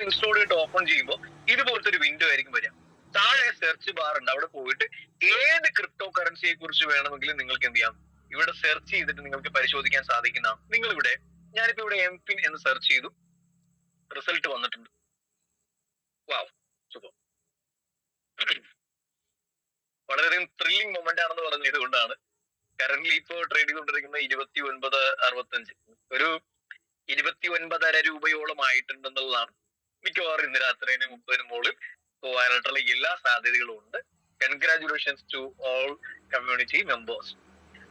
Install ചെയ്തിട്ട് open ചെയ്യുമ്പോൾ ഇതുപോലത്തെ ഒരു വിൻഡോ ആയിരിക്കും വരിക. താഴെ സെർച്ച് ബാർ ഉണ്ട്, അവിടെ പോയിട്ട് ഏത് ക്രിപ്റ്റോ കറൻസിയെ കുറിച്ച് വേണമെങ്കിലും നിങ്ങൾക്ക് എന്ത് ചെയ്യാം, ഇവിടെ സെർച്ച് ചെയ്തിട്ട് നിങ്ങൾക്ക് പരിശോധിക്കാൻ സാധിക്കുന്നതാണ്. ഞാനിപ്പോ ഇവിടെ എംഫിൻ എന്ന് സെർച്ച് ചെയ്തു, റിസൾട്ട് വന്നിട്ടുണ്ട്. വാവ്, സൂപ്പർ. വളരെയധികം ത്രില്ലിംഗ് മൊമെന്റ് ആണെന്ന് പറഞ്ഞത് കൊണ്ടാണ്. കറന്റ്ലി ഇപ്പോ ട്രേഡ് ചെയ്തുകൊണ്ടിരിക്കുന്ന 29.65, ഒരു 29.5 രൂപയോളം ആയിട്ടുണ്ടെന്നുള്ളതാണ്. മിക്കവാറും ഇന്ന് രാത്രി 30 മുകളിൽ പോകാനായിട്ടുള്ള എല്ലാ സാധ്യതകളും ഉണ്ട്. Congratulations to all community members.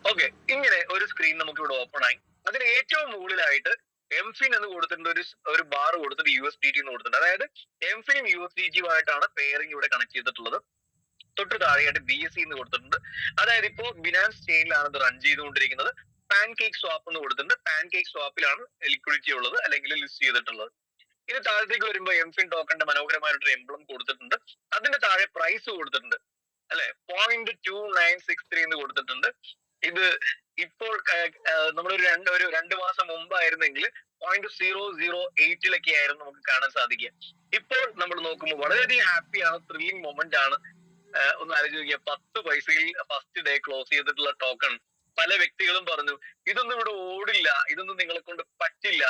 Okay, ഇങ്ങനെ ഒരു സ്ക്രീൻ നമുക്ക് ഇവിടെ ഓപ്പൺ ആയി. അതിന് ഏറ്റവും മുകളിലായിട്ട് എംഫിൻ എന്ന് കൊടുത്തിട്ടുണ്ട്, ഒരു ബാർ കൊടുത്തിട്ട് USDT എന്ന് കൊടുത്തിട്ടുണ്ട്. അതായത് എംഫിനും USDTയുമായിട്ടാണ് പെയറിംഗ് ഇവിടെ കണക്ട് ചെയ്തിട്ടുള്ളത്. തൊട്ട് താഴെയായിട്ട് BSC എന്ന് കൊടുത്തിട്ടുണ്ട്. അതായത് ഇപ്പോ ബിനാൻസ് ചെയിനിലാണ് ഇത് റൺ ചെയ്തുകൊണ്ടിരിക്കുന്നത്. പാൻകേക്ക് സ്വാപ്പ് എന്ന് കൊടുത്തിട്ടുണ്ട്. പാൻകേക്ക് സ്വാപ്പിലാണ് ലിക്വിഡിറ്റി ഉള്ളത്, അല്ലെങ്കിൽ ലിസ്റ്റ് ചെയ്തിട്ടുള്ളത്. ഇത് താഴത്തേക്ക് വരുമ്പോൾ എംഫിൻ ടോക്കന്റെ മനോഹരമായിട്ടൊരു എംബ്ലം കൊടുത്തിട്ടുണ്ട്. അതിന്റെ താഴെ പ്രൈസ് കൊടുത്തിട്ടുണ്ട്, അല്ലെ, 0.2963 എന്ന് കൊടുത്തിട്ടുണ്ട്. ഇത് ഇപ്പോൾ നമ്മളൊരു രണ്ട് മാസം മുമ്പായിരുന്നെങ്കിൽ 0.008 ആയിരുന്നു നമുക്ക് കാണാൻ സാധിക്കുക. ഇപ്പോൾ നമ്മൾ നോക്കുമ്പോൾ വളരെയധികം ഹാപ്പിയാണ്, ത്രില്ലിംഗ് മൊമെന്റ് ആണ്. ഒന്ന് ആലോചിച്ച് നോക്കിയാൽ 10 പൈസയിൽ ഫസ്റ്റ് ഡേ ക്ലോസ് ചെയ്തിട്ടുള്ള ടോക്കൺ. പല വ്യക്തികളും പറഞ്ഞു ഇതൊന്നും ഇവിടെ ഓടില്ല, ഇതൊന്നും നിങ്ങളെ കൊണ്ട് പറ്റില്ല,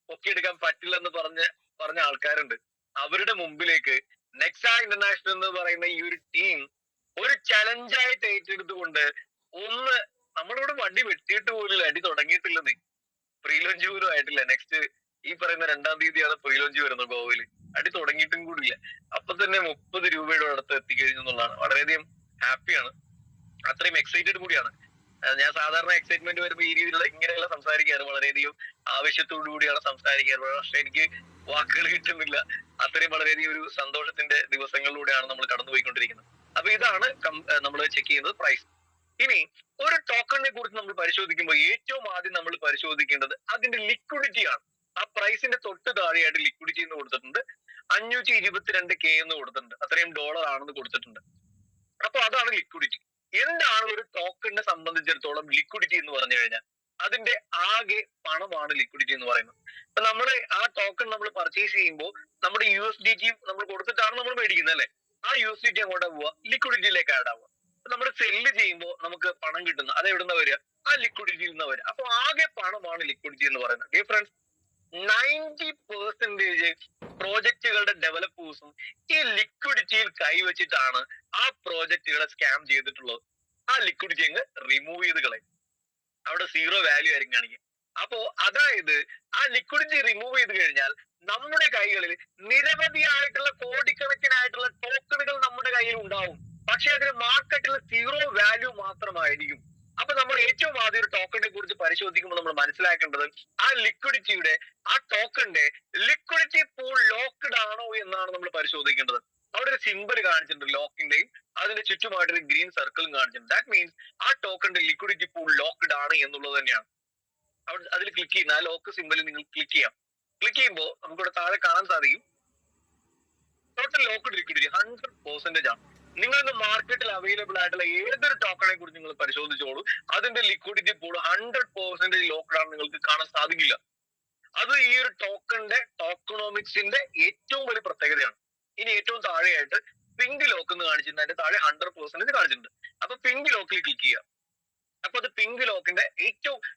പൊക്കിയെടുക്കാൻ പറ്റില്ല എന്ന് പറഞ്ഞ ആൾക്കാരുണ്ട്. അവരുടെ മുമ്പിലേക്ക് നെക്സ ഇന്റർനാഷണൽ എന്ന് പറയുന്ന ഈ ഒരു ടീം ഒരു ചലഞ്ചായിട്ട് ഏറ്റെടുത്തുകൊണ്ട് നമ്മളിവിടെ വണ്ടി വെട്ടിയിട്ട് പോലും അടി തുടങ്ങിയിട്ടില്ലെന്നേ. പ്രീ ലോഞ്ച് പോലും ആയിട്ടില്ല. നെക്സ്റ്റ് ഈ പറയുന്ന 2-ാം തീയതിയാണ് പ്രീ ലോഞ്ച് വരുന്നത് ഗോവയില്. അടി തുടങ്ങിയിട്ടും കൂടിയില്ല. അപ്പൊ തന്നെ 30 രൂപയുടെ അടുത്ത് എത്തിക്കഴിഞ്ഞു എന്നുള്ളതാണ്. വളരെയധികം ഹാപ്പിയാണ്, അത്രയും എക്സൈറ്റഡ് കൂടിയാണ്. ഞാൻ സാധാരണ എക്സൈറ്റ്മെന്റ് വരുമ്പോൾ ഈ രീതിയിലുള്ള ഇങ്ങനെയുള്ള സംസാരിക്കാറ്, വളരെയധികം ആവശ്യത്തോടു കൂടിയാണ് സംസാരിക്കാറ്. പക്ഷെ എനിക്ക് വാക്കുകൾ കിട്ടുന്നില്ല. അത്രയും വളരെയധികം ഒരു സന്തോഷത്തിന്റെ ദിവസങ്ങളിലൂടെയാണ് നമ്മൾ കടന്നുപോയിക്കൊണ്ടിരിക്കുന്നത്. അപ്പൊ ഇതാണ് നമ്മൾ ചെക്ക് ചെയ്യുന്നത് പ്രൈസ്. ഇനി ഒരു ടോക്കണിനെ കുറിച്ച് നമ്മൾ പരിശോധിക്കുമ്പോൾ ഏറ്റവും ആദ്യം നമ്മൾ പരിശോധിക്കേണ്ടത് അതിന്റെ ലിക്വിഡിറ്റി ആണ്. ആ പ്രൈസിന്റെ തൊട്ട് താഴെയായിട്ട് ലിക്വിഡിറ്റി എന്ന് കൊടുത്തിട്ടുണ്ട്. 522K എന്ന് കൊടുത്തിട്ടുണ്ട്. അത്രയും ഡോളർ ആണെന്ന് കൊടുത്തിട്ടുണ്ട്. അപ്പൊ അതാണ് ലിക്വിഡിറ്റി. എന്താണ് ഒരു ടോക്കണിനെ സംബന്ധിച്ചിടത്തോളം ലിക്വിഡിറ്റി എന്ന് പറഞ്ഞു കഴിഞ്ഞാൽ അതിന്റെ ആകെ പണമാണ് ലിക്വിഡിറ്റി എന്ന് പറയുന്നത്. അപ്പൊ നമ്മള് ആ ടോക്കൺ നമ്മൾ പർച്ചേസ് ചെയ്യുമ്പോൾ നമ്മുടെ USDT നമ്മൾ കൊടുത്തിട്ടാണ് നമ്മൾ മേടിക്കുന്നത്, അല്ലെ? ആ USDT അങ്ങോട്ട് പോവുക, ലിക്വിഡിറ്റിയിലേക്ക് ആഡ് ആവുക. നമ്മൾ സെല്ല് ചെയ്യുമ്പോൾ നമുക്ക് പണം കിട്ടുന്ന അത് എവിടുന്ന വരിക? ആ ലിക്വിഡിറ്റിയിൽ നിന്ന് വരിക. അപ്പൊ ആകെ പണമാണ് ലിക്വിഡിറ്റി എന്ന് പറയുന്നത്. ഡേ ഫ്രണ്ട്സ്, 90% പ്രോജക്റ്റുകളുടെ ഡെവലപ്പേഴ്സും ഈ ലിക്വിഡിറ്റിയിൽ കൈവച്ചിട്ടാണ് ആ പ്രോജക്റ്റുകളെ സ്കാം ചെയ്തിട്ടുള്ളത്. ആ ലിക്വിഡിറ്റി അങ്ങ് റിമൂവ് ചെയ്ത് കളയും. അവിടെ 0 വാല്യൂ ആയിരിക്കും കാണിക്കുക. അപ്പോ അതായത് ആ ലിക്വിഡിറ്റി റിമൂവ് ചെയ്ത് കഴിഞ്ഞാൽ നമ്മുടെ കൈകളിൽ നിരവധിയായിട്ടുള്ള കോടിക്കണക്കിനായിട്ടുള്ള ടോക്കണുകൾ നമ്മുടെ കയ്യിൽ ഉണ്ടാവും. പക്ഷെ അതിന് മാർക്കറ്റിൽ 0 വാല്യൂ മാത്രമായിരിക്കും. അപ്പൊ നമ്മൾ ഏറ്റവും ആദ്യം ഒരു ടോക്കണിനെ കുറിച്ച് പരിശോധിക്കുമ്പോൾ നമ്മൾ മനസ്സിലാക്കേണ്ടത് ആ ലിക്വിഡിറ്റിയുടെ, ആ ടോക്കണിന്റെ ലിക്വിഡിറ്റി പൂൾ ലോക്ക്ഡ് ആണോ എന്നാണ് നമ്മൾ പരിശോധിക്കേണ്ടത്. അവിടെ ഒരു സിമ്പിൾ കാണിച്ചിട്ടുണ്ട് ലോക്കിന്റെയും, അതിന്റെ ചുറ്റുമായിട്ടൊരു ഗ്രീൻ സർക്കിളും കാണിച്ചിട്ടുണ്ട്. ദാറ്റ് മീൻസ് ആ ടോക്കണിന്റെ ലിക്വിഡിറ്റി പൂൾ ലോക്ക്ഡ് ആണ് എന്നുള്ളത് തന്നെയാണ്. അതിൽ ക്ലിക്ക് ചെയ്യുന്ന ആ ലോക്ക് സിമ്പിളിൽ നിങ്ങൾ ക്ലിക്ക് ചെയ്യാം. ക്ലിക്ക് ചെയ്യുമ്പോൾ നമുക്കിവിടെ താഴെ കാണാൻ സാധിക്കും ടോട്ടൽ ലോക്ക്ഡ് ലിക്വിഡിറ്റി 100% ആണ്. നിങ്ങൾ മാർക്കറ്റിൽ അവൈലബിൾ ആയിട്ടുള്ള ഏതൊരു ടോക്കണെ കുറിച്ച് നിങ്ങൾ പരിശോധിച്ചോളൂ, അതിന്റെ ലിക്വിഡിറ്റി പൂൾ 100% ലോക്ക്ഡ് ആണ് നിങ്ങൾക്ക് കാണാൻ സാധിക്കില്ല. അത് ഈ ഒരു ടോക്കണോമിക്സിന്റെ ഏറ്റവും വലിയ പ്രത്യേകതയാണ്. ഇനി ഏറ്റവും താഴെയായിട്ട് പിങ്ക് ലോക്ക് എന്ന് കാണിച്ചിട്ടുണ്ട്, അതിന്റെ താഴെ 100% കാണിച്ചിട്ടുണ്ട്. അപ്പൊ പിങ്ക് ലോക്കിൽ ക്ലിക്ക് ചെയ്യുക. അപ്പൊ അത് പിങ്ക് ലോക്കിന്റെ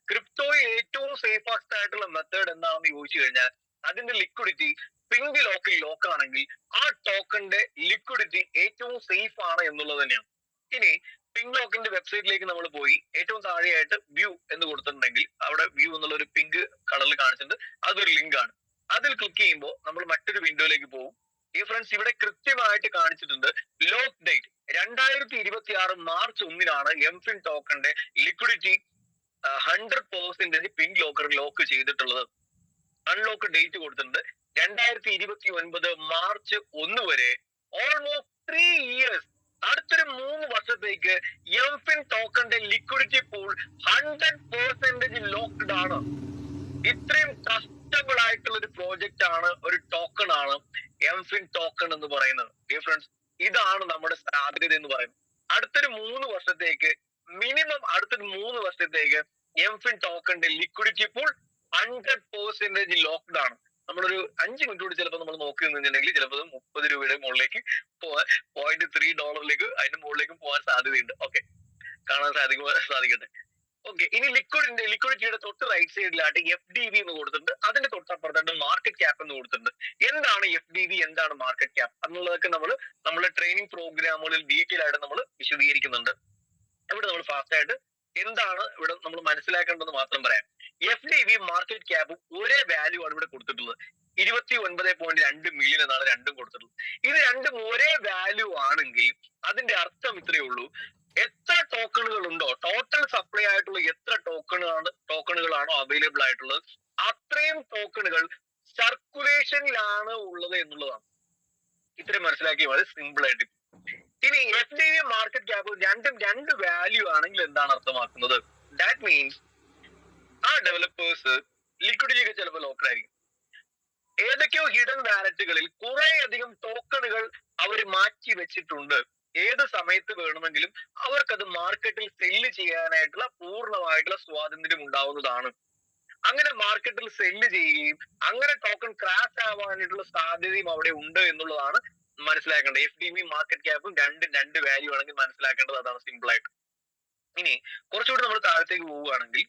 ക്രിപ്റ്റോയിൽ ഏറ്റവും സേഫസ്റ്റ് ആയിട്ടുള്ള മെത്തേഡ് എന്താണെന്ന് ചോദിച്ചു കഴിഞ്ഞാൽ അതിന്റെ ലിക്വിഡിറ്റി പിങ്ക് ലോക്കിൽ ലോക്ക് ആണെങ്കിൽ ആ ടോക്കണിന്റെ ലിക്വിഡിറ്റി ഏറ്റവും സേഫ് ആണ് എന്നുള്ളത് തന്നെയാണ്. ഇനി പിങ്ക് ലോക്കിന്റെ വെബ്സൈറ്റിലേക്ക് നമ്മൾ പോയി ഏറ്റവും താഴെയായിട്ട് വ്യൂ എന്ന് കൊടുത്തിട്ടുണ്ടെങ്കിൽ അവിടെ വ്യൂ എന്നുള്ള ഒരു പിങ്ക് കളറിൽ കാണിച്ചിട്ടുണ്ട്. അതൊരു ലിങ്ക് ആണ്. അതിൽ ക്ലിക്ക് ചെയ്യുമ്പോൾ നമ്മൾ മറ്റൊരു വിൻഡോയിലേക്ക് പോകും. ഈ ഫ്രണ്ട്സ് ഇവിടെ കൃത്യമായിട്ട് കാണിച്ചിട്ടുണ്ട് ലോക്ക് ഡേറ്റ് 2026 മാർച്ച് 1 എംഫിൻ ടോക്കണിന്റെ ലിക്വിഡിറ്റി 100% പിങ്ക് ലോക്കർ ലോക്ക് ചെയ്തിട്ടുള്ളത്. അൺലോക്ക് ഡേറ്റ് കൊടുത്തിട്ടുണ്ട് 2029 മാർച്ച് 1 വരെ. ഓൾമോസ്റ്റ് 3 years, അടുത്തൊരു 3 വർഷത്തേക്ക് എംഫിൻ ടോക്കണിന്റെ ലിക്വിഡിറ്റി പൂൾ 100% ലോക്ക്ഡ് ആണ്. ഇത്രയും ട്രസ്റ്റബിൾ ആയിട്ടുള്ള ഒരു പ്രോജക്റ്റ് ആണ്, ഒരു ടോക്കൺ ആണ് എംഫിൻ ടോക്കൺ എന്ന് പറയുന്നത്. ഫ്രണ്ട്സ്, ഇതാണ് നമ്മുടെ സാധ്യത എന്ന് പറയുന്നത്. അടുത്തൊരു 3 വർഷത്തേക്ക് മിനിമം എംഫിൻ ടോക്കണിന്റെ ലിക്വിഡിറ്റി പൂൾ 100% ലോക്ക്ഡ് ആണ്. നമ്മളൊരു 5 മിനിറ്റ് കൂടി ചിലപ്പോൾ നമ്മൾ നോക്കി നിന്നിട്ടുണ്ടെങ്കിൽ ചിലപ്പോൾ 30 രൂപയുടെ മുകളിലേക്ക് പോവാൻ $0.3 അതിന്റെ മുകളിലേക്കും പോകാൻ സാധ്യതയുണ്ട്. ഓക്കെ, കാണാൻ സാധിക്കട്ടെ. ഓക്കെ, ഇനി ലിക്വിഡിറ്റിയുടെ തൊട്ട് റൈറ്റ് സൈഡിലായിട്ട് FDV എന്ന് കൊടുത്തിട്ടുണ്ട്. അതിന്റെ തൊട്ടപ്പുറത്തായിട്ട് മാർക്കറ്റ് ക്യാപ്പ് എന്ന് കൊടുത്തിട്ടുണ്ട്. എന്താണ് FDV, എന്താണ് മാർക്കറ്റ് ക്യാപ്പ് എന്നുള്ളതൊക്കെ നമ്മുടെ ട്രെയിനിങ് പ്രോഗ്രാമുകളിൽ ഡീറ്റെയിൽ ആയിട്ട് നമ്മൾ വിശദീകരിക്കുന്നുണ്ട്. ഇവിടെ നമ്മൾ ഫാസ്റ്റ് ആയിട്ട് എന്താണ് ഇവിടെ നമ്മൾ മനസ്സിലാക്കേണ്ടതെന്ന് മാത്രം പറയാം. FDV മാർക്കറ്റ് ക്യാപ്പും ഒരേ വാല്യൂ ആണ് ഇവിടെ കൊടുത്തിട്ടുള്ളത്. 29.2 മില്യൺ എന്നാണ് രണ്ടും കൊടുത്തിട്ടുള്ളത്. ഇത് രണ്ടും ഒരേ വാല്യൂ ആണെങ്കിൽ അതിന്റെ അർത്ഥം ഇത്രയേ ഉള്ളൂ, എത്ര ടോക്കണുകൾ ഉണ്ടോ, ടോട്ടൽ സപ്ലൈ ആയിട്ടുള്ള എത്ര ടോക്കണുകളാണോ അവൈലബിൾ ആയിട്ടുള്ളത്, അത്രയും ടോക്കണുകൾ സർക്കുലേഷനിലാണ് ഉള്ളത് എന്നുള്ളതാണ്. ഇത്രയും മനസ്സിലാക്കിയാൽ മതി, സിമ്പിൾ ആയിട്ട്. ഇനി FDV മാർക്കറ്റ് ക്യാപ്പ് രണ്ടും രണ്ട് വാല്യൂ ആണെങ്കിൽ എന്താണ് അർത്ഥമാക്കുന്നത്? ദാറ്റ് മീൻസ് ആ ഡെവലപ്പേഴ്സ് ലിക്വിഡിറ്റിയൊക്കെ ചിലപ്പോൾ ലോക്കൽ ആയിരിക്കും. ഏതൊക്കെയോ ഹിഡൻ വാലറ്റുകളിൽ കുറെ അധികം ടോക്കണുകൾ അവർ മാറ്റി വെച്ചിട്ടുണ്ട്. ഏത് സമയത്ത് വേണമെങ്കിലും അവർക്കത് മാർക്കറ്റിൽ സെല്ല് ചെയ്യാനായിട്ടുള്ള പൂർണ്ണമായിട്ടുള്ള സ്വാതന്ത്ര്യം ഉണ്ടാവുന്നതാണ്. അങ്ങനെ മാർക്കറ്റിൽ സെല്ല് ചെയ്യുകയും അങ്ങനെ ടോക്കൺ ക്രാഷ് ആവാനായിട്ടുള്ള സാധ്യതയും അവിടെ ഉണ്ട് എന്നുള്ളതാണ് മനസ്സിലാക്കേണ്ടത്. FDV മാർക്കറ്റ് ക്യാപ്പും രണ്ട് വാല്യൂ ആണെങ്കിൽ മനസ്സിലാക്കേണ്ടത് അതാണ്, സിമ്പിൾ ആയിട്ട്. ഇനി കുറച്ചുകൂടി നമ്മൾ താഴത്തേക്ക് പോവുകയാണെങ്കിൽ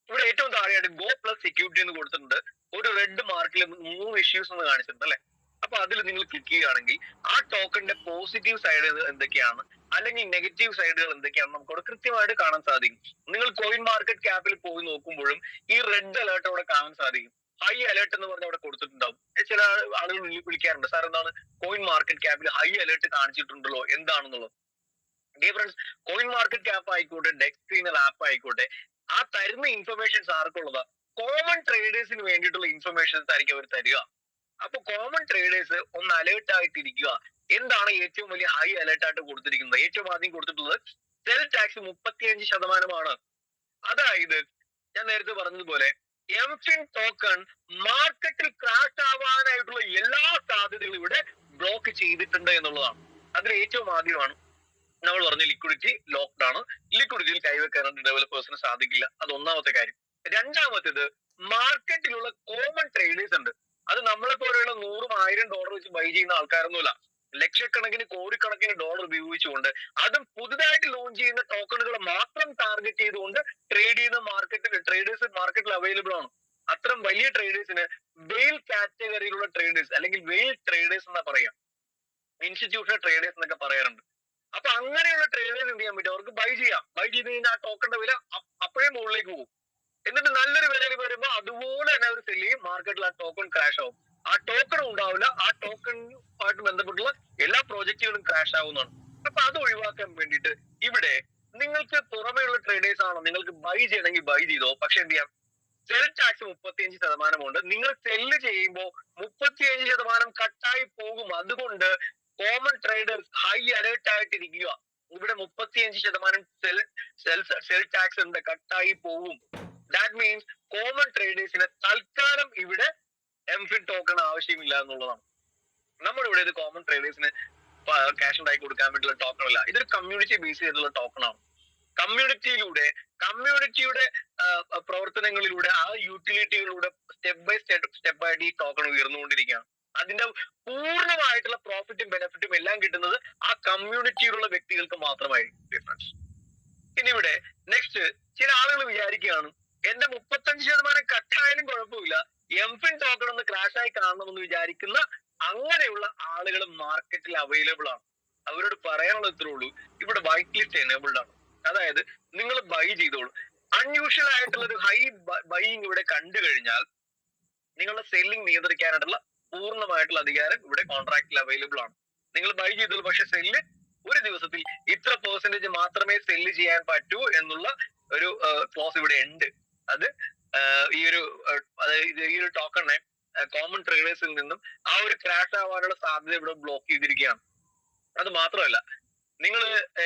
ഇവിടെ ഏറ്റവും താഴെയായിട്ട് ഗോ പ്ലസ് സെക്യൂരിറ്റി എന്ന് കൊടുത്തിട്ടുണ്ട്. ഒരു റെഡ് മാർക്കിൽ 3 ഇഷ്യൂസ് എന്ന് കാണിച്ചിട്ടുണ്ട് അല്ലെ. അപ്പൊ അതിൽ നിങ്ങൾ ക്ലിക്ക് ചെയ്യുകയാണെങ്കിൽ ആ ടോക്കണിന്റെ പോസിറ്റീവ് സൈഡ് എന്തൊക്കെയാണ് അല്ലെങ്കിൽ നെഗറ്റീവ് സൈഡുകൾ എന്തൊക്കെയാണ് നമുക്കവിടെ കൃത്യമായിട്ട് കാണാൻ സാധിക്കും. നിങ്ങൾ കോയിൻ മാർക്കറ്റ് ക്യാപ്പിൽ പോയി നോക്കുമ്പോഴും ഈ റെഡ് അലേർട്ട് അവിടെ കാണാൻ സാധിക്കും. ഹൈ അലേർട്ട് എന്ന് പറഞ്ഞ് അവിടെ കൊടുത്തിട്ടുണ്ടാവും. ചില ആളുകൾ വിളിക്കാറുണ്ട്, സാർ എന്താണ് കോയിൻ മാർക്കറ്റ് ക്യാപ്പിൽ ഹൈ അലേർട്ട് കാണിച്ചിട്ടുണ്ടല്ലോ, എന്താണെന്നുള്ളത്. Day friends, coin market cap ആയിക്കോട്ടെ, ഡെക്സ് സ്ക്രീനർ ആപ്പ് ആയിക്കോട്ടെ, ആ തരുന്ന ഇൻഫർമേഷൻസ് ആർക്കുള്ളതാ? കോമൺ ട്രേഡേഴ്സിന് വേണ്ടിയിട്ടുള്ള ഇൻഫർമേഷൻസ് ആയിരിക്കും അവർ തരിക. അപ്പൊ കോമൺ ട്രേഡേഴ്സ് ഒന്ന് അലേർട്ട് ആയിട്ടിരിക്കുക. എന്താണ് ഏറ്റവും വലിയ ഹൈ അലേർട്ട് ആയിട്ട് കൊടുത്തിരിക്കുന്നത്? ഏറ്റവും ആദ്യം കൊടുത്തിട്ടുള്ളത് സെൽ ടാക്സ് 35%. അതായത് ഞാൻ നേരത്തെ പറഞ്ഞതുപോലെ എംഫിൻ ടോക്കൺ മാർക്കറ്റിൽ ക്രാഷ് ആവാനായിട്ടുള്ള എല്ലാ സാധ്യതകളും ഇവിടെ ബ്ലോക്ക് ചെയ്തിട്ടുണ്ട് എന്നുള്ളതാണ്. അതിൽ ഏറ്റവും ആദ്യമാണ് നമ്മൾ പറഞ്ഞു ലിക്വിഡിറ്റി ലോക്ക്ഡ് ആണ്. ലിക്വിഡിറ്റിയിൽ കൈവെക്കാനായിട്ട് ഡെവലപ്പേഴ്സിന് സാധിക്കില്ല. അത് ഒന്നാമത്തെ കാര്യം. രണ്ടാമത്തേത്, മാർക്കറ്റിലുള്ള കോമൺ ട്രേഡേഴ്സ് ഉണ്ട്. അത് നമ്മളെ പോലെയുള്ള $100,000 വെച്ച് ബൈ ചെയ്യുന്ന ആൾക്കാരൊന്നുമില്ല. ലക്ഷക്കണക്കിന് കോടിക്കണക്കിന് ഡോളർ ഉപയോഗിച്ചുകൊണ്ട് അതും പുതുതായിട്ട് ലോഞ്ച് ചെയ്യുന്ന ടോക്കണുകളെ മാത്രം ടാർഗറ്റ് ചെയ്തുകൊണ്ട് ട്രേഡ് ചെയ്യുന്ന ട്രേഡേഴ്സ് മാർക്കറ്റിൽ അവൈലബിൾ ആണ്. അത്തരം വലിയ ട്രേഡേഴ്സിന് വെയിൽ കാറ്റഗറിയിലുള്ള ട്രേഡേഴ്സ് അല്ലെങ്കിൽ വെയിൽ ട്രേഡേഴ്സ് എന്നാ പറയാം, ഇൻസ്റ്റിറ്റ്യൂഷണൽ ട്രേഡേഴ്സ് എന്നൊക്കെ പറയാറുണ്ട്. അപ്പൊ അങ്ങനെയുള്ള ട്രേഡേഴ്സ് എന്ത് ചെയ്യാൻ പറ്റും? അവർക്ക് ബൈ ചെയ്യാം. ബൈ ചെയ്ത് കഴിഞ്ഞാൽ ആ ടോക്കണിന്റെ വില അപ്പോഴേ മുകളിലേക്ക് പോകും. എന്നിട്ട് നല്ലൊരു വിലയിൽ വരുമ്പോൾ അതുപോലെ തന്നെ അവർ സെല്ല് ചെയ്യും. മാർക്കറ്റിൽ ആ ടോക്കൺ ക്രാഷ് ആവും. ആ ടോക്കൺ ഉണ്ടാവില്ല. ആ ടോക്കണുമായിട്ട് ബന്ധപ്പെട്ടുള്ള എല്ലാ പ്രോജക്റ്റുകളും ക്രാഷ് ആവുന്നതാണ്. അപ്പൊ അത് ഒഴിവാക്കാൻ വേണ്ടിയിട്ട് ഇവിടെ നിങ്ങൾക്ക് പുറമെയുള്ള ട്രേഡേഴ്സ് ആണോ, നിങ്ങൾക്ക് ബൈ ചെയ്യണമെങ്കിൽ ബൈ ചെയ്തോ. പക്ഷെ എന്ത് ചെയ്യാം, സെൽ ടാക്സ് 35% ഉണ്ട്. നിങ്ങൾ സെല്ല് ചെയ്യുമ്പോൾ 35% കട്ടായി പോകും. അതുകൊണ്ട് കോമൺ ട്രേഡേഴ്സ് ഹൈ അലേർട്ട് ആയിട്ടിരിക്കുക. ഇവിടെ 35% സെൽ ടാക്സ് ഉണ്ട്, കട്ടായി പോകും. ദാറ്റ് മീൻസ് കോമൺ ട്രേഡേഴ്സിന് തൽക്കാലം ഇവിടെ എംഫിൻ ടോക്കൺ ആവശ്യമില്ല എന്നുള്ളതാണ്. നമ്മുടെ ഇവിടെ ഇത് കോമൺ ട്രേഡേഴ്സിന് ക്യാഷ് ഉണ്ടാക്കി കൊടുക്കാൻ വേണ്ടിയുള്ള ടോക്കൺ അല്ല. ഇതൊരു കമ്മ്യൂണിറ്റി ബേസ് ചെയ്തിട്ടുള്ള ടോക്കൺ ആണ്. കമ്മ്യൂണിറ്റിയുടെ പ്രവർത്തനങ്ങളിലൂടെ ആ യൂട്ടിലിറ്റികളിലൂടെ സ്റ്റെപ്പ് ആയിട്ട് ഈ ടോക്കൺ ഉയർന്നുകൊണ്ടിരിക്കുകയാണ്. അതിന്റെ പൂർണ്ണമായിട്ടുള്ള പ്രോഫിറ്റും ബെനിഫിറ്റും എല്ലാം കിട്ടുന്നത് ആ കമ്മ്യൂണിറ്റിയിലുള്ള വ്യക്തികൾക്ക് മാത്രമായിരിക്കും. ഇനി ഇവിടെ നെക്സ്റ്റ്, ചില ആളുകൾ വിചാരിക്കുകയാണ് എന്റെ 35% കട്ടായാലും കുഴപ്പമില്ല, എംഫിൻ ടോക്കൺ ഒന്ന് ക്രാഷ് ആയി കാണണമെന്ന് വിചാരിക്കുന്ന അങ്ങനെയുള്ള ആളുകൾ മാർക്കറ്റിൽ അവൈലബിൾ ആണ്. അവരോട് പറയാനുള്ളത് ഇത്രേ ഉള്ളൂ, ഇവിടെ വൈറ്റ് ലിസ്റ്റ് എനേബിൾഡ് ആണ്. അതായത് നിങ്ങൾ ബൈ ചെയ്തോളൂ. അൺയൂഷ്വൽ ആയിട്ടുള്ള ഒരു ഹൈ ബൈയിങ് ഇവിടെ കണ്ടു കഴിഞ്ഞാൽ നിങ്ങളുടെ സെല്ലിംഗ് നിയന്ത്രിക്കാനായിട്ടുള്ള പൂർണ്ണമായിട്ടുള്ള അധികാരം ഇവിടെ കോൺട്രാക്റ്റിൽ അവൈലബിൾ ആണ്. നിങ്ങൾ ബൈ ചെയ്തോളൂ, പക്ഷെ സെല്ല് ഒരു ദിവസത്തിൽ ഇത്ര പെർസെന്റേജ് മാത്രമേ സെല്ല് ചെയ്യാൻ പറ്റൂ എന്നുള്ള ഒരു ക്ലോസ് ഇവിടെ ഉണ്ട്. അത് ഈ ഒരു ടോക്കണിനെ കോമൺ ട്രേഡേഴ്സിൽ നിന്നും ആ ഒരു ക്രാഷ് ആവാനുള്ള സാധ്യത ഇവിടെ ബ്ലോക്ക് ചെയ്തിരിക്കുകയാണ്. അത് മാത്രമല്ല, നിങ്ങൾ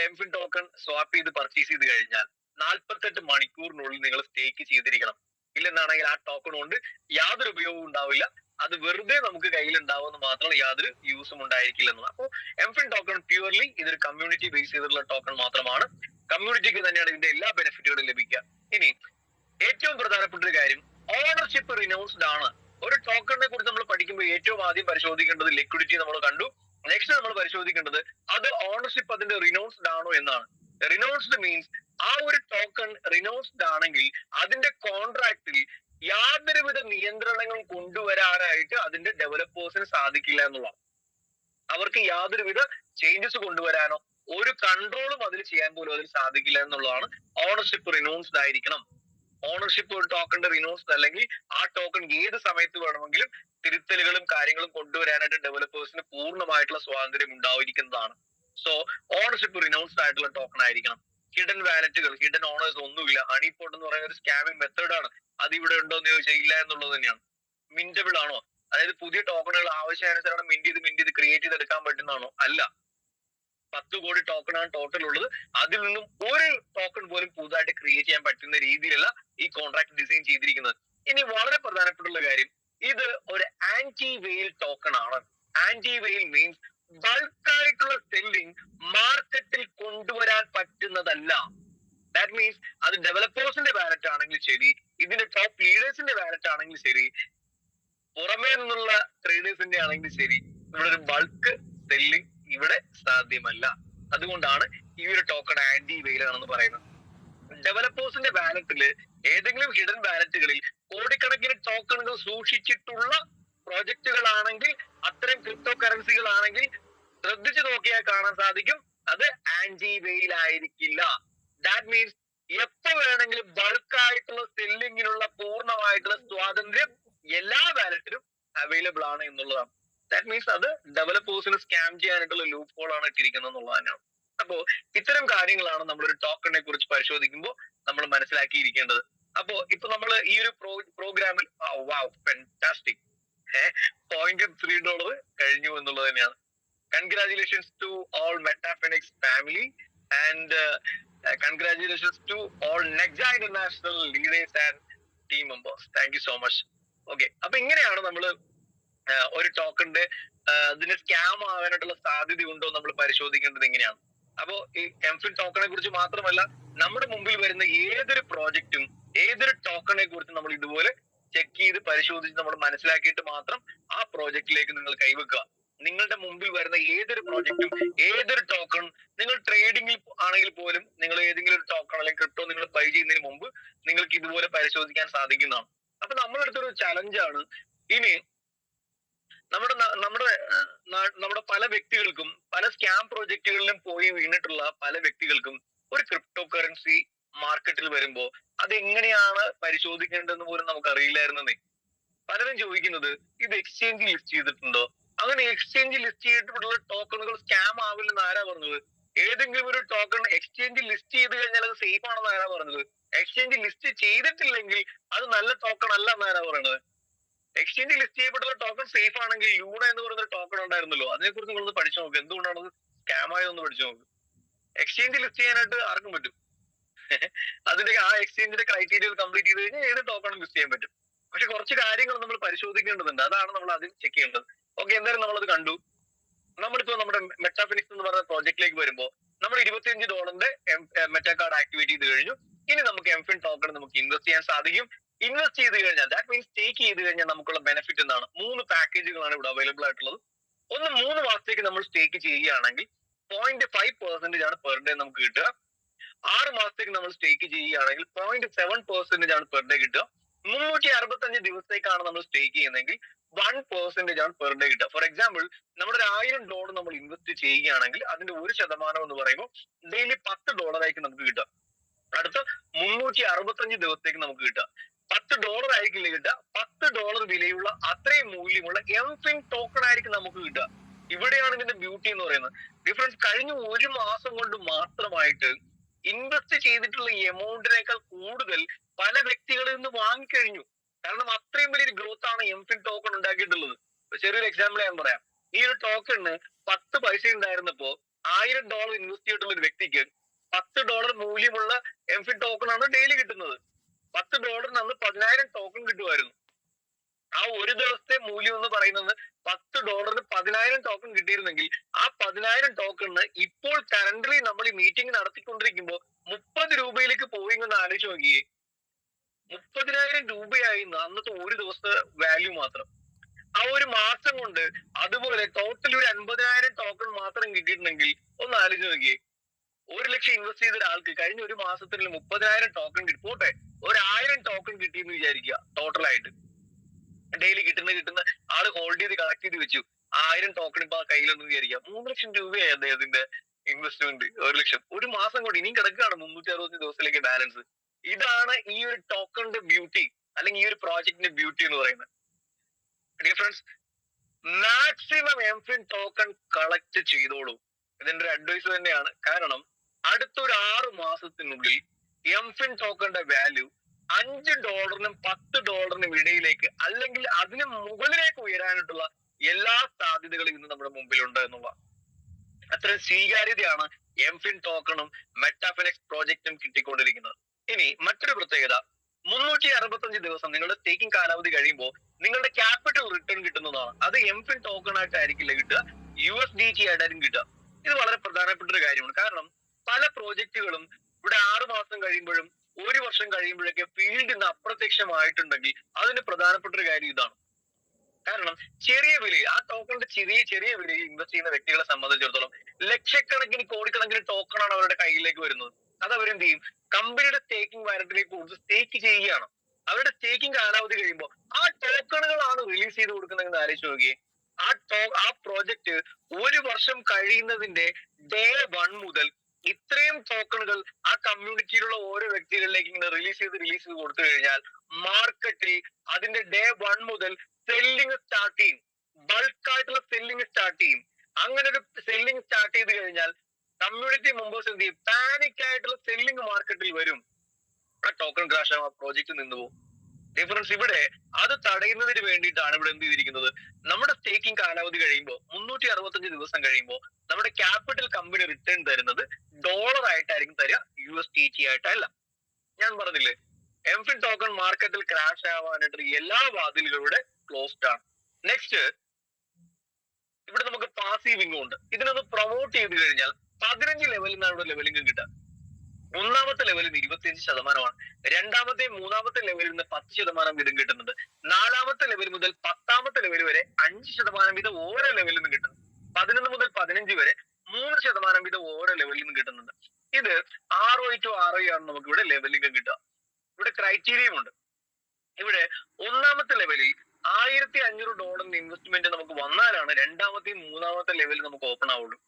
എംഫിൻ ടോക്കൺ സ്വാപ്പ് ചെയ്ത് പർച്ചേസ് ചെയ്ത് കഴിഞ്ഞാൽ 48 മണിക്കൂറിനുള്ളിൽ നിങ്ങൾ സ്റ്റേക്ക് ചെയ്തിരിക്കണം. ഇല്ലെന്നാണെങ്കിൽ ആ ടോക്കൺ കൊണ്ട് യാതൊരു ഉപയോഗവും ഉണ്ടാവില്ല. അത് വെറുതെ നമുക്ക് കയ്യിൽ ഉണ്ടാവുമെന്ന് മാത്രമല്ല, യാതൊരു യൂസും ഉണ്ടായിരിക്കില്ല എന്നത്. അപ്പോൾ എംഫിൻ ടോക്കൺ പ്യൂർലി ഇതൊരു കമ്മ്യൂണിറ്റി ബേസ് ചെയ്തിട്ടുള്ള ടോക്കൺ മാത്രമാണ്. കമ്മ്യൂണിറ്റിക്ക് തന്നെയാണ് ഇതിന്റെ എല്ലാ ബെനിഫിറ്റുകളും ലഭിക്കുക. ഇനി ഏറ്റവും പ്രധാനപ്പെട്ട ഒരു കാര്യം, ഓണർഷിപ്പ് റിനൗൺസ്ഡ് ആണ്. ഒരു ടോക്കണിനെ കുറിച്ച് നമ്മൾ പഠിക്കുമ്പോൾ ഏറ്റവും ആദ്യം പരിശോധിക്കേണ്ടത് ലിക്വിഡിറ്റി നമ്മൾ കണ്ടു. നെക്സ്റ്റ് നമ്മൾ പരിശോധിക്കേണ്ടത് അത് ഓണർഷിപ്പ് അതിന്റെ റിനൗൺസ്ഡ് ആണോ എന്നാണ്. റിനൗൺസ്ഡ് മീൻസ് ആ ഒരു ടോക്കൺ റിനൗൺസ്ഡ് ആണെങ്കിൽ അതിന്റെ കോൺട്രാക്റ്റിൽ യാതൊരുവിധ നിയന്ത്രണങ്ങളും കൊണ്ടുവരാനായിട്ട് അതിന്റെ ഡെവലപ്പേഴ്സിന് സാധിക്കില്ല എന്നുള്ളതാണ്. അവർക്ക് യാതൊരുവിധ ചേഞ്ചസ് കൊണ്ടുവരാനോ ഒരു കൺട്രോളും അതിൽ ചെയ്യാൻ പോലും അതിന് സാധിക്കില്ല എന്നുള്ളതാണ്. ഓണർഷിപ്പ് റിനൗൺസ്ഡ് ആയിരിക്കണം. ഓണർഷിപ്പ് ഒരു ടോക്കണിന്റെ റിനൗൺസ്ഡ് അല്ലെങ്കിൽ ആ ടോക്കൺ ഏത് സമയത്ത് വേണമെങ്കിലും തിരുത്തലുകളും കാര്യങ്ങളും കൊണ്ടുവരാനായിട്ട് ഡെവലപ്പേഴ്സിന് പൂർണ്ണമായിട്ടുള്ള സ്വാതന്ത്ര്യം ഉണ്ടായിരിക്കുന്നതാണ്. സോ ഓണർഷിപ്പ് റിനൗൺസ്ഡ് ആയിട്ടുള്ള ടോക്കൺ ആയിരിക്കണം. ഹിഡൻ വാലറ്റുകൾ, ഹിഡൻ ഓണേഴ്സ് ഒന്നുമില്ല. ഹണിപോട്ട് എന്ന് പറയുന്ന ഒരു സ്കാമിംഗ് മെത്തേഡാണ്. അത് ഇവിടെ ഉണ്ടോ എന്ന് ചോദിച്ചാൽ ഇല്ല എന്നുള്ളത് തന്നെയാണ്. മിന്റബിൾ ആണോ, അതായത് പുതിയ ടോക്കണുകൾ ആവശ്യാനുസരണം മിന്റ് ചെയ്ത് ക്രിയേറ്റ് ചെയ്തെടുക്കാൻ പറ്റുന്നതാണോ? അല്ല. 10 കോടി ടോക്കൺ ആണ് ടോട്ടൽ ഉള്ളത്. അതിൽ നിന്നും ഒരു ടോക്കൺ പോലും പുതുതായിട്ട് ക്രിയേറ്റ് ചെയ്യാൻ പറ്റുന്ന രീതിയിലല്ല ഈ കോൺട്രാക്ട് ഡിസൈൻ ചെയ്തിരിക്കുന്നത്. ഇനി വളരെ പ്രധാനപ്പെട്ടുള്ള കാര്യം, ഇത് ഒരു ആന്റി വെയിൽ ടോക്കൺ ആണ്. ആന്റി വെയിൽ മീൻസ് ബൾക്കായിട്ടുള്ള സെല്ലിംഗ് മാർക്കറ്റിൽ കൊണ്ടുവരാൻ പറ്റുന്നതല്ല. ദാറ്റ് മീൻസ് അത് ഡെവലപ്പേഴ്സിന്റെ വാലറ്റ് ആണെങ്കിൽ ശരി, ഇതിന്റെ ടോപ്പ് ലീഡേഴ്സിന്റെ വാലറ്റ് ആണെങ്കിൽ ശരി, പുറമേ നിന്നുള്ള ട്രേഡേഴ്സിന്റെ ആണെങ്കിൽ ശരി, ഇവിടെ ഒരു ബൾക്ക് സെല്ലിംഗ് ഇവിടെ സാധ്യമല്ല. അതുകൊണ്ടാണ് ഈ ഒരു ടോക്കൺ ആന്റി വെയിൽ ആണെന്ന് പറയുന്നത്. ഡെവലപ്പേഴ്സിന്റെ വാലറ്റില് ഏതെങ്കിലും ഹിഡൻ വാലറ്റുകളിൽ കോടിക്കണക്കിന് ടോക്കണുകൾ സൂക്ഷിച്ചിട്ടുള്ള പ്രോജക്റ്റുകളാണെങ്കിൽ, അത്തരം ക്രിപ്റ്റോ കറൻസികൾ ആണെങ്കിൽ ശ്രദ്ധിച്ചു നോക്കിയാൽ കാണാൻ സാധിക്കും അത് ആന്റി വെയിൽ ആയിരിക്കില്ല. ദാറ്റ് മീൻസ് എപ്പോ വേണമെങ്കിലും ബൾക്കായിട്ടുള്ള സെല്ലിങ്ങിനുള്ള പൂർണ്ണമായിട്ടുള്ള സ്വാതന്ത്ര്യം എല്ലാ വാലറ്റിലും അവൈലബിൾ ആണ് എന്നുള്ളതാണ്. ദാറ്റ് മീൻസ് അത് ഡെവലപ്പേഴ്സിന് സ്കാം ചെയ്യാനായിട്ടുള്ള ലൂപ്പ് ഹോൾ ആണ് ഇട്ടിരിക്കുന്നത് എന്നുള്ളത് തന്നെയാണ്. അപ്പോ ഇത്തരം കാര്യങ്ങളാണ് നമ്മളൊരു ടോക്കണിനെ കുറിച്ച് പരിശോധിക്കുമ്പോൾ നമ്മൾ മനസ്സിലാക്കിയിരിക്കേണ്ടത്. അപ്പോ ഇപ്പൊ നമ്മൾ ഈ ഒരു പ്രോഗ്രാമിൽ ഫാന്റാസ്റ്റിക് $0.3 കഴിഞ്ഞു എന്നുള്ളത് തന്നെയാണ്. Congratulations to all Metafinix family and congratulations to all Nexa international leaders and team members. Thank you so much. Okay, അപ്പൊ ഇങ്ങനെയാണ് നമ്മൾ ഒരു ടോക്കണിന്റെ അതിന് സ്കാം ആകാനായിട്ടുള്ള സാധ്യത ഉണ്ടോ നമ്മൾ പരിശോധിക്കേണ്ടത് എങ്ങനെയാണ്. അപ്പോ ഈ എംഫിൻ ടോക്കണെ കുറിച്ച് മാത്രമല്ല, നമ്മുടെ മുമ്പിൽ വരുന്ന ഏതൊരു പ്രോജക്റ്റും ഏതൊരു ടോക്കണെ കുറിച്ച് നമ്മൾ ഇതുപോലെ ചെക്ക് ചെയ്ത് പരിശോധിച്ച് നമ്മൾ മനസ്സിലാക്കിയിട്ട് മാത്രം ആ പ്രോജക്റ്റിലേക്ക് നിങ്ങൾ കൈവെക്കുക. നിങ്ങളുടെ മുമ്പിൽ വരുന്ന ഏതൊരു പ്രോജക്റ്റും ഏതൊരു ടോക്കൺ, നിങ്ങൾ ട്രേഡിംഗിൽ ആണെങ്കിൽ പോലും നിങ്ങൾ ഏതെങ്കിലും ഒരു ടോക്കൺ അല്ലെങ്കിൽ ക്രിപ്റ്റോ നിങ്ങൾ ബൈ ചെയ്യുന്നതിന് മുമ്പ് നിങ്ങൾക്ക് ഇതുപോലെ പരിശോധിക്കാൻ സാധിക്കുന്നതാണ്. അപ്പൊ നമ്മളെടുത്തൊരു ചലഞ്ചാണ്, ഇനി നമ്മുടെ പല വ്യക്തികൾക്കും പല സ്കാം പ്രോജക്റ്റുകളിലും പോയി വീണിട്ടുള്ള പല വ്യക്തികൾക്കും ഒരു ക്രിപ്റ്റോ കറൻസി മാർക്കറ്റിൽ വരുമ്പോ അതെങ്ങനെയാണ് പരിശോധിക്കേണ്ടതെന്ന് പോലും നമുക്ക് അറിയില്ലായിരുന്നേ. പലരും ചോദിക്കുന്നത് ഇത് എക്സ്ചേഞ്ച് ലിസ്റ്റ് ചെയ്തിട്ടുണ്ടോ? അങ്ങനെ എക്സ്ചേഞ്ച് ലിസ്റ്റ് ചെയ്തിട്ടുള്ള ടോക്കണുകൾ സ്കാം ആവില്ലെന്ന് ആരാ പറഞ്ഞത്? ഏതെങ്കിലും ഒരു ടോക്കൺ എക്സ്ചേഞ്ച് ലിസ്റ്റ് ചെയ്ത് കഴിഞ്ഞാൽ അത് സേഫ് ആണെന്ന് ആരാ പറഞ്ഞത്? എക്സ്ചേഞ്ച് ലിസ്റ്റ് ചെയ്തിട്ടില്ലെങ്കിൽ അത് നല്ല ടോക്കൺ അല്ല എന്ന് ആരാ പറയുന്നത്? എക്സ്ചേഞ്ച് ലിസ്റ്റ് ചെയ്യപ്പെട്ടുള്ള ടോക്കൺ സേഫ് ആണെങ്കിൽ ലൂണ എന്ന് പറയുന്ന ടോക്കൺ ഉണ്ടായിരുന്നല്ലോ, അതിനെക്കുറിച്ച് നിങ്ങളൊന്ന് പഠിച്ചു നോക്ക്. എന്തുകൊണ്ടാണ് അത് സ്കാം ആയതെന്ന് പഠിച്ചു നോക്ക്. എക്സ്ചേഞ്ച് ലിസ്റ്റ് ചെയ്യാനായിട്ട് ആർക്കും പറ്റും. അതിന്റെ ആ എക്സ്ചേഞ്ചിന്റെ ക്രൈറ്റീരിയ കംപ്ലീറ്റ് ചെയ്ത് കഴിഞ്ഞാൽ ഏത് ടോക്കണും ലിസ്റ്റ് ചെയ്യാൻ പറ്റും. പക്ഷെ കുറച്ച് കാര്യങ്ങൾ നമ്മൾ പരിശോധിക്കേണ്ടതുണ്ട്. അതാണ് നമ്മൾ അതിൽ ചെക്ക് ചെയ്യേണ്ടത്. ഓക്കെ, എന്തായാലും നമ്മളത് കണ്ടു. നമ്മളിപ്പോ നമ്മുടെ മെറ്റാഫിനിക്സ് എന്ന് പറയുന്ന പ്രോജക്റ്റിലേക്ക് വരുമ്പോൾ നമ്മൾ $25 മെറ്റാ കാർഡ് ആക്ടിവേറ്റ് ചെയ്ത് കഴിഞ്ഞു. ഇനി നമുക്ക് എംഫിൻ ടോക്കൺ നമുക്ക് ഇൻവെസ്റ്റ് ചെയ്യാൻ സാധിക്കും. ഇൻവെസ്റ്റ് ചെയ്ത് കഴിഞ്ഞാൽ ദാറ്റ് മീൻസ് സ്റ്റേക്ക് ചെയ്ത് കഴിഞ്ഞാൽ നമുക്കുള്ള ബെനിഫിറ്റ് എന്താണ്? 3 പാക്കേജുകളാണ് ഇവിടെ അവൈലബിൾ ആയിട്ടുള്ളത്. ഒന്ന്, 3 മാസത്തേക്ക് നമ്മൾ സ്റ്റേക്ക് ചെയ്യുകയാണെങ്കിൽ 0.5% ആണ് പെർ ഡേ നമുക്ക് കിട്ടുക. 6 മാസത്തേക്ക് നമ്മൾ സ്റ്റേക്ക് ചെയ്യുകയാണെങ്കിൽ 0.7% ആണ് പെർ ഡേ കിട്ടുക. 365 ദിവസത്തേക്കാണ് നമ്മൾ സ്റ്റേക്ക് ചെയ്യുന്നതെങ്കിൽ 1% ആണ് പെർ ഡേ കിട്ടുക. ഫോർ എക്സാമ്പിൾ, നമ്മുടെ $1000 നമ്മൾ ഇൻവെസ്റ്റ് ചെയ്യുകയാണെങ്കിൽ അതിന്റെ 1% എന്ന് പറയുമ്പോൾ ഡെയിലി $10 ആയിരിക്കും നമുക്ക് കിട്ടുക. അടുത്ത 365 ദിവസത്തേക്ക് നമുക്ക് കിട്ടുക $10 ആയിരിക്കില്ല കിട്ടുക, $10 വിലയുള്ള അത്രയും മൂല്യമുള്ള എംഫിൻ ടോക്കൺ ആയിരിക്കും നമുക്ക് കിട്ടുക. ഇവിടെയാണ് ഇതിന്റെ ബ്യൂട്ടി എന്ന് പറയുന്നത്. ഡിഫറൻസ് കഴിഞ്ഞ 1 മാസം കൊണ്ട് മാത്രമായിട്ട് ഇൻവെസ്റ്റ് ചെയ്തിട്ടുള്ള എമൗണ്ടിനേക്കാൾ കൂടുതൽ പല വ്യക്തികളിൽ നിന്ന് വാങ്ങിക്കഴിഞ്ഞു. കാരണം അത്രയും വലിയൊരു ഗ്രോത്ത് ആണ് എംഫിൻ ടോക്കൺ ഉണ്ടാക്കിയിട്ടുള്ളത്. ചെറിയൊരു എക്സാമ്പിൾ ഞാൻ പറയാം. ഈ ഒരു ടോക്കണിന് 10 പൈസ ഉണ്ടായിരുന്നപ്പോ $1000 ഇൻവെസ്റ്റ് ചെയ്തിട്ടുള്ള ഒരു വ്യക്തിക്ക് $10 മൂല്യമുള്ള എംഫിൻ ടോക്കൺ ആണ് ഡെയിലി കിട്ടുന്നത്. $10 10,000 ടോക്കൺ കിട്ടുമായിരുന്നു. ആ ഒരു ദിവസത്തെ മൂല്യം എന്ന് പറയുന്നത് $10 10,000 ടോക്കൺ കിട്ടിയിരുന്നെങ്കിൽ ആ 10,000 ടോക്കണിന് ഇപ്പോൾ കറന്റ്ലി നമ്മൾ ഈ മീറ്റിംഗ് നടത്തിക്കൊണ്ടിരിക്കുമ്പോൾ 30 രൂപയിലേക്ക് പോയി എന്ന് ആലോചിച്ച് നോക്കിയേ. 30,000 രൂപയായി അന്നത്തെ ഒരു ദിവസത്തെ വാല്യൂ മാത്രം. ആ ഒരു മാസം കൊണ്ട് അതുപോലെ ടോട്ടൽ ഒരു 50,000 ടോക്കൺ മാത്രം കിട്ടിയിട്ടുണ്ടെങ്കിൽ ഒന്ന് ആലോചിച്ച് നോക്കിയേ. 1 ലക്ഷം ഇൻവെസ്റ്റ് ചെയ്ത ഒരാൾക്ക് കഴിഞ്ഞ ഒരു മാസത്തിൽ 30,000 ടോക്കൺ കിട്ടി. പോട്ടെ, 1,000 ടോക്കൺ കിട്ടിയെന്ന് വിചാരിക്കുക ടോട്ടൽ ആയിട്ട്. ഡെയിലി കിട്ടുന്ന ആള് ഹോൾഡ് ചെയ്ത് കളക്ട് ചെയ്ത് വെച്ചു. 1000 ടോക്കൺ ഇപ്പൊ കയ്യിലുണ്ടെന്ന് വിചാരിക്കുക. 3 ലക്ഷം രൂപയായി അദ്ദേഹത്തിന്റെ ഇൻവെസ്റ്റ്മെന്റ്. 1 ലക്ഷം ഒരു മാസം കൊണ്ട് ഇനിയും കിടക്കുകയാണ് 365 ദിവസത്തിലേക്ക് ബാലൻസ്. ഇതാണ് ഈ ഒരു ടോക്കണിന്റെ ബ്യൂട്ടി, അല്ലെങ്കിൽ ഈ ഒരു പ്രോജക്റ്റിന്റെ ബ്യൂട്ടി എന്ന് പറയുന്നത്. Dear friends, maximum Mfin token collect ചെയ്തോളൂ. ഇതിന്റെ ഒരു അഡ്വൈസ് തന്നെയാണ്. കാരണം അടുത്തൊരു 6 മാസത്തിനുള്ളിൽ എംഫിൻ ടോക്കണിന്റെ വാല്യൂ $5 $10 ഇടയിലേക്ക്, അല്ലെങ്കിൽ അതിന് മുകളിലേക്ക് ഉയരാനായിട്ടുള്ള എല്ലാ സാധ്യതകളും ഇന്ന് നമ്മുടെ മുമ്പിലുണ്ട് എന്നുള്ള അത്ര സ്വീകാര്യതയാണ് എംഫിൻ ടോക്കണും മെറ്റാഫിനെക്സ് പ്രോജക്റ്റും കിട്ടിക്കൊണ്ടിരിക്കുന്നത്. ഇനി മറ്റൊരു പ്രത്യേകത, 365 ദിവസം നിങ്ങളുടെ സ്റ്റേക്കിംഗ് കാലാവധി കഴിയുമ്പോൾ നിങ്ങളുടെ ക്യാപിറ്റൽ റിട്ടേൺ കിട്ടുന്നതാണ്. അത് എംഫിൻ ടോക്കൺ ആയിട്ടായിരിക്കില്ല കിട്ടുക, USDT ആയിട്ടായിരിക്കും കിട്ടുക. ഇത് വളരെ പ്രധാനപ്പെട്ട ഒരു കാര്യമാണ്. കാരണം പല പ്രോജക്റ്റുകളും ഇവിടെ 6 മാസം കഴിയുമ്പോഴും 1 വർഷം കഴിയുമ്പോഴൊക്കെ ഫീൽഡിൽ നിന്ന് അപ്രത്യക്ഷമായിട്ടുണ്ടെങ്കിൽ അതിന് പ്രധാനപ്പെട്ട ഒരു കാര്യം ഇതാണ്. കാരണം ചെറിയ വിലയിൽ, ആ ടോക്കണിന്റെ ചെറിയ വിലയിൽ ഇൻവെസ്റ്റ് ചെയ്യുന്ന വ്യക്തികളെ സംബന്ധിച്ചിടത്തോളം ലക്ഷക്കണക്കിന് കോടിക്കണക്കിന് ടോക്കണാണ് അവരുടെ കയ്യിലേക്ക് വരുന്നത്. അത് അവരെന്ത് ചെയ്യും? കമ്പനിയുടെ സ്റ്റേക്കിംഗ് വാലറ്റിലേക്ക് കൊടുത്ത് സ്റ്റേക്ക് ചെയ്യുകയാണ്. അവരുടെ സ്റ്റേക്കിംഗ് കാലാവധി കഴിയുമ്പോൾ ആ ടോക്കണുകളാണ് റിലീസ് ചെയ്ത് കൊടുക്കുന്നതെന്ന് ആലോചിച്ച് നോക്കിയേ. ആ പ്രോജക്റ്റ് 1 വർഷം കഴിയുന്നതിന്റെ ഡേ 1 മുതൽ ഇത്രയും ടോക്കണുകൾ ആ കമ്മ്യൂണിറ്റിയിലുള്ള ഓരോ വ്യക്തികളിലേക്ക് ഇങ്ങനെ റിലീസ് ചെയ്ത് കൊടുത്തു കഴിഞ്ഞാൽ മാർക്കറ്റിൽ അതിന്റെ ഡേ 1 മുതൽ സെല്ലിങ് സ്റ്റാർട്ട് ചെയ്യും. ബൾക്കായിട്ടുള്ള സെല്ലിങ് സ്റ്റാർട്ട് ചെയ്യും. അങ്ങനെ ഒരു സെല്ലിങ് സ്റ്റാർട്ട് ചെയ്ത് കഴിഞ്ഞാൽ കമ്മ്യൂണിറ്റി മെമ്പേഴ്സ് എന്ത് ചെയ്യും? പാനിക് ആയിട്ടുള്ള സെല്ലിങ് മാർക്കറ്റിൽ വരും. ആ ടോക്കൺ ക്രാഷ് ആവും, ആ പ്രോജക്റ്റ് നിന്നുപോകും. ഡിഫറൻസ് ഇവിടെ അത് തടയുന്നതിന് വേണ്ടിയിട്ടാണ് ഇവിടെ എന്ത് ചെയ്തിരിക്കുന്നത്? നമ്മുടെ സ്റ്റേക്കിംഗ് കാലാവധി കഴിയുമ്പോൾ 365 ദിവസം കഴിയുമ്പോൾ നമ്മുടെ ക്യാപിറ്റൽ കമ്പനി റിട്ടേൺ തരുന്നത് ഡോളർ ആയിട്ടായിരിക്കും തരിക, USDT ആയിട്ടല്ല. ഞാൻ പറഞ്ഞില്ലേ, എംഫിൻ ടോക്കൺ മാർക്കറ്റിൽ ക്രാഷ് ആവാനായിട്ട് എല്ലാ വാതിലുകളുടെ ക്ലോസ്ഡ് ആണ്. നെക്സ്റ്റ്, ഇവിടെ നമുക്ക് പാസീവ് ഇൻകം ഉണ്ട്. ഇതിനൊന്ന് പ്രൊമോട്ട് ചെയ്ത് കഴിഞ്ഞാൽ 15 ലെവലിൽ നിന്നാണ് ഇവിടെ ലെവലിംഗ് കിട്ടുക. 1ാമത്തെ ലെവലിൽ നിന്ന് 25%, രണ്ടാമത്തെ 3ാമത്തെ ലെവലിൽ നിന്ന് 10% വീതം കിട്ടുന്നുണ്ട്. 4ാമത്തെ ലെവൽ മുതൽ 10ാമത്തെ ലെവൽ വരെ 5% വീതം ഓരോ ലെവലിൽ നിന്ന് കിട്ടുന്നു. 11 മുതൽ 15 വരെ 3% വീതം ഓരോ ലെവലിൽ നിന്ന് കിട്ടുന്നുണ്ട്. ഇത് ROI to ROE ആണ് നമുക്ക് ഇവിടെ ലെവലിംഗ് കിട്ടുക. ഇവിടെ ക്രൈറ്റീരിയയും ഉണ്ട്. ഇവിടെ 1ാമത്തെ ലെവലിൽ $1,500 ഇൻവെസ്റ്റ്മെന്റ് നമുക്ക് വന്നാലാണ് 2ാമത്തെയും 3ാമത്തെ ലെവലിൽ നമുക്ക് ഓപ്പൺ ആവുള്ളൂ.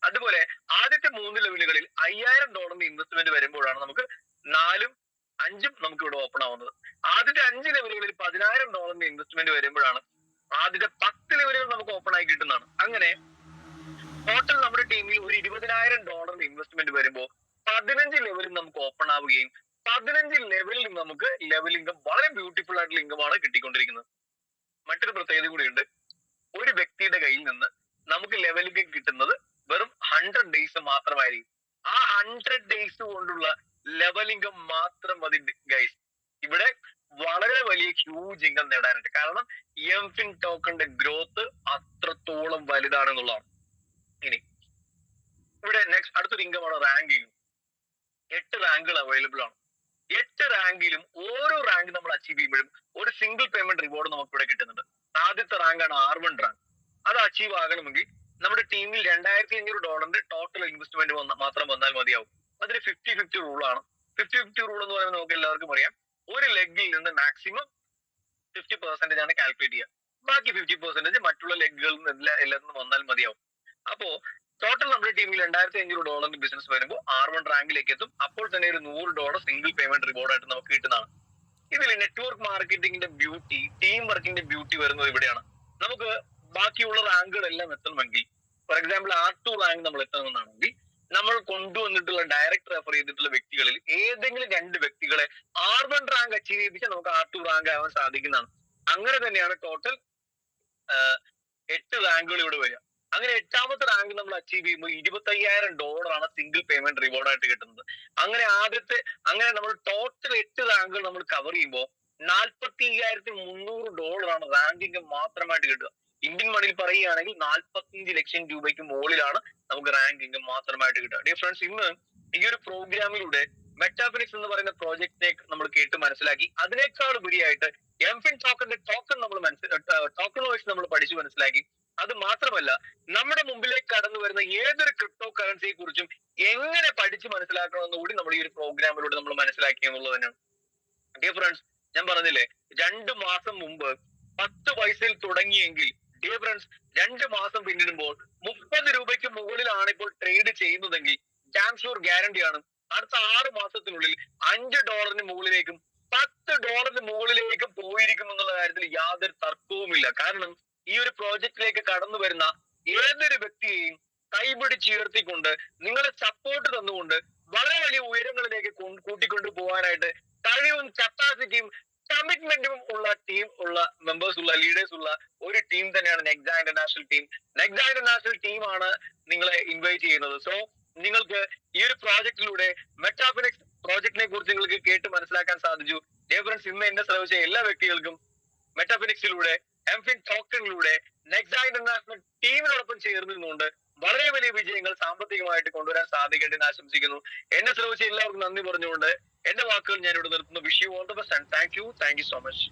അതുപോലെ ആദ്യത്തെ 3 ലെവലുകളിൽ $5,000 ഇൻവെസ്റ്റ്മെന്റ് വരുമ്പോഴാണ് നമുക്ക് 4ഉം 5ഉം നമുക്ക് ഇവിടെ ഓപ്പൺ ആവുന്നത്. ആദ്യത്തെ 5 ലെവലുകളിൽ $10,000 ഇൻവെസ്റ്റ്മെന്റ് വരുമ്പോഴാണ് ആദ്യത്തെ 10 ലെവലുകൾ നമുക്ക് ഓപ്പൺ ആയി കിട്ടുന്നതാണ്. അങ്ങനെ ടോട്ടൽ നമ്മുടെ ടീമിൽ ഒരു $20,000 ഇൻവെസ്റ്റ്മെന്റ് വരുമ്പോൾ 15 ലെവലിൽ നമുക്ക് ഓപ്പൺ ആവുകയും 15 ലെവലിൽ നമുക്ക് ലെവൽ ഇൻകം, വളരെ ബ്യൂട്ടിഫുൾ ആയിട്ടുള്ള ഇൻകമാണ് കിട്ടിക്കൊണ്ടിരിക്കുന്നത്. മറ്റൊരു പ്രത്യേകത കൂടിയുണ്ട്. ഒരു വ്യക്തിയുടെ കയ്യിൽ നിന്ന് നമുക്ക് ലെവൽ ഇൻകം കിട്ടുന്നത് വെറും 100 ഡേയ്സ് മാത്രമായിരിക്കും. ആ 100 ഡേയ്സ് കൊണ്ടുള്ള ലെവൽ ഇൻകം മാത്രം മതി ഗൈസ് ഇവിടെ വളരെ വലിയ ഹ്യൂജ് ഇൻകം നേടാനായിട്ട്. കാരണം എംഫിൻ ടോക്കണിന്റെ ഗ്രോത്ത് അത്രത്തോളം വലുതാണെന്നുള്ളതാണ്. ഇനി ഇവിടെ നെക്സ്റ്റ് അടുത്തൊരു ഇൻകമാണ് റാങ്കിങ്. 8 റാങ്കുകൾ അവൈലബിൾ ആണ്. 8 റാങ്കിലും ഓരോ റാങ്ക് നമ്മൾ അച്ചീവ് ചെയ്യുമ്പോഴും ഒരു സിംഗിൾ പേയ്മെന്റ് റിവാർഡ് നമുക്ക് ഇവിടെ കിട്ടുന്നുണ്ട്. ആദ്യത്തെ റാങ്കാണ് R1 റാങ്ക്. അത് അച്ചീവ് ആകണമെങ്കിൽ നമ്മുടെ ടീമിൽ $2,500 ടോട്ടൽ ഇൻവെസ്റ്റ്മെന്റ് മാത്രം വന്നാൽ മതിയാവും. അതിന് 50-50 റൂളാണ്. 50-50 റൂൾ എന്ന് പറയുന്നത് നമുക്ക് എല്ലാവർക്കും അറിയാം. ഒരു ലെഗിൽ നിന്ന് മാക്സിമം 50% ആണ് കാൽക്കുലേറ്റ് ചെയ്യുക. ബാക്കി 50% മറ്റുള്ള ലെഗുകളിൽ നിന്ന് എല്ലാത്തിനും വന്നാൽ മതിയാവും. അപ്പോ ടോട്ടൽ നമ്മുടെ ടീമിൽ $2,500 ബിസിനസ് വരുമ്പോൾ R1 റാങ്കിലേക്ക് എത്തും. അപ്പോൾ തന്നെ ഒരു $100 സിംഗിൾ പേയ്മെന്റ് റിവാർഡ് ആയിട്ട് നമുക്ക് കിട്ടുന്നതാണ്. ഇതിൽ നെറ്റ്വർക്ക് മാർക്കറ്റിംഗിന്റെ ബ്യൂട്ടി, ടീം വർക്കിന്റെ ബ്യൂട്ടി വരുന്നത് ഇവിടെയാണ്. നമുക്ക് ബാക്കിയുള്ള റാങ്കുകളെല്ലാം എത്തണമെങ്കിൽ, ഫോർ എക്സാമ്പിൾ R2 റാങ്ക് നമ്മൾ എത്തണമെന്നാണെങ്കിൽ നമ്മൾ കൊണ്ടുവന്നിട്ടുള്ള ഡയറക്റ്റ് റെഫർ ചെയ്തിട്ടുള്ള വ്യക്തികളിൽ ഏതെങ്കിലും 2 വ്യക്തികളെ R1 റാങ്ക് അച്ചീവ് ചെയ്യിപ്പിച്ചാൽ നമുക്ക് R2 റാങ്ക് ആവാൻ സാധിക്കുന്നതാണ്. അങ്ങനെ തന്നെയാണ് ടോട്ടൽ 8 റാങ്കുകൾ ഇവിടെ വരിക. അങ്ങനെ 8ാമത്തെ റാങ്ക് നമ്മൾ അച്ചീവ് ചെയ്യുമ്പോൾ $25,000 ആണ് സിംഗിൾ പേയ്മെന്റ് റിവാർഡ് ആയിട്ട് കിട്ടുന്നത്. അങ്ങനെ നമ്മൾ ടോട്ടൽ 8 റാങ്കുകൾ നമ്മൾ കവർ ചെയ്യുമ്പോൾ $45,300 ആണ് റാങ്കിങ് മാത്രമായിട്ട് കിട്ടുക. ഇന്ത്യൻ മണിയിൽ പറയുകയാണെങ്കിൽ 45 ലക്ഷം രൂപയ്ക്ക് മുകളിലാണ് നമുക്ക് റാങ്കിങ് മാത്രമായിട്ട് കിട്ടുക. ഡിയർ ഫ്രണ്ട്സ്, ഇന്ന് ഈ ഒരു പ്രോഗ്രാമിലൂടെ മെറ്റാഫിനിക്സ് എന്ന് പറയുന്ന പ്രോജക്റ്റിനെ നമ്മൾ കേട്ട് മനസ്സിലാക്കി. അതിനേക്കാൾ ഉപരിയായിട്ട് എംഫിൻ ടോക്കന്റെ ടോക്കൺ ടോക്കണോയിസ് നമ്മൾ പഠിച്ചു മനസ്സിലാക്കി. അത് മാത്രമല്ല, നമ്മുടെ മുമ്പിലേക്ക് കടന്നു വരുന്ന ഏതൊരു ക്രിപ്റ്റോ കറൻസിയെ കുറിച്ചും എങ്ങനെ പഠിച്ചു മനസ്സിലാക്കണമെന്ന് കൂടി നമ്മൾ ഈ ഒരു പ്രോഗ്രാമിലൂടെ നമ്മൾ മനസ്സിലാക്കി എന്നുള്ളത് തന്നെയാണ്. ഡിയർ ഫ്രണ്ട്സ്, ഞാൻ പറഞ്ഞില്ലേ 2 മാസം മുമ്പ് 10 പൈസയിൽ തുടങ്ങിയെങ്കിൽ ഡിയർ ഫ്രണ്ട്സ് 2 മാസം പിന്നിടുമ്പോൾ 30 രൂപയ്ക്ക് മുകളിലാണ് ഇപ്പോൾ ട്രേഡ് ചെയ്യുന്നതെങ്കിൽ ഡാം ഷുവർ ഗ്യാരണ്ടിയാണ് അടുത്ത 6 മാസത്തിനുള്ളിൽ $5 മുകളിലേക്കും $10 മുകളിലേക്കും പോയിരിക്കും എന്നുള്ള കാര്യത്തിൽ യാതൊരു തർക്കവുമില്ല. കാരണം ഈ ഒരു പ്രോജക്റ്റിലേക്ക് കടന്നു വരുന്ന ഏതൊരു വ്യക്തിയെയും കൈപിടിച്ചുയർത്തിക്കൊണ്ട് നിങ്ങളെ സപ്പോർട്ട് തന്നുകൊണ്ട് വളരെ വലിയ ഉയരങ്ങളിലേക്ക് കൂട്ടിക്കൊണ്ടു പോകാനായിട്ട് കഴിവും കപ്പാസിറ്റിയും കമ്മിറ്റ്മെന്റും ഉള്ള ടീം ഉള്ള മെമ്പേഴ്സ് ഉള്ള ലീഡേഴ്സ് ഉള്ള ഒരു ടീം തന്നെയാണ് Nexa international team. Nexa international ടീമാണ് നിങ്ങളെ ഇൻവൈറ്റ് ചെയ്യുന്നത്. സോ നിങ്ങൾക്ക് ഈ ഒരു പ്രോജക്റ്റിലൂടെ മെറ്റാഫിനിക്സ് പ്രോജക്റ്റിനെ കുറിച്ച് നിങ്ങൾക്ക് കേട്ട് മനസ്സിലാക്കാൻ സാധിച്ചു. ഡിയർ ഫ്രണ്ട്സ്, ഇന്ന് എന്നെ ശ്രമിച്ച എല്ലാ വ്യക്തികൾക്കും മെറ്റാഫിനിക്സിലൂടെ എംഫിൻ ടോക്കണിലൂടെ നെക്സ ഇന്റർനാഷണൽ ടീമിനോടൊപ്പം ചേർന്ന് നിന്നുകൊണ്ട് വളരെ വലിയ വിജയങ്ങൾ സാമ്പത്തികമായിട്ട് കൊണ്ടുവരാൻ സാധിക്കട്ടെ എന്ന് ആശംസിക്കുന്നു. എന്നെ ശ്രമിച്ച എല്ലാവർക്കും നന്ദി പറഞ്ഞുകൊണ്ട് എന്റെ വാക്കുകൾ ഞാൻ ഇവിടെ നിർത്തുന്നു. Wish you all the best and thank you so much.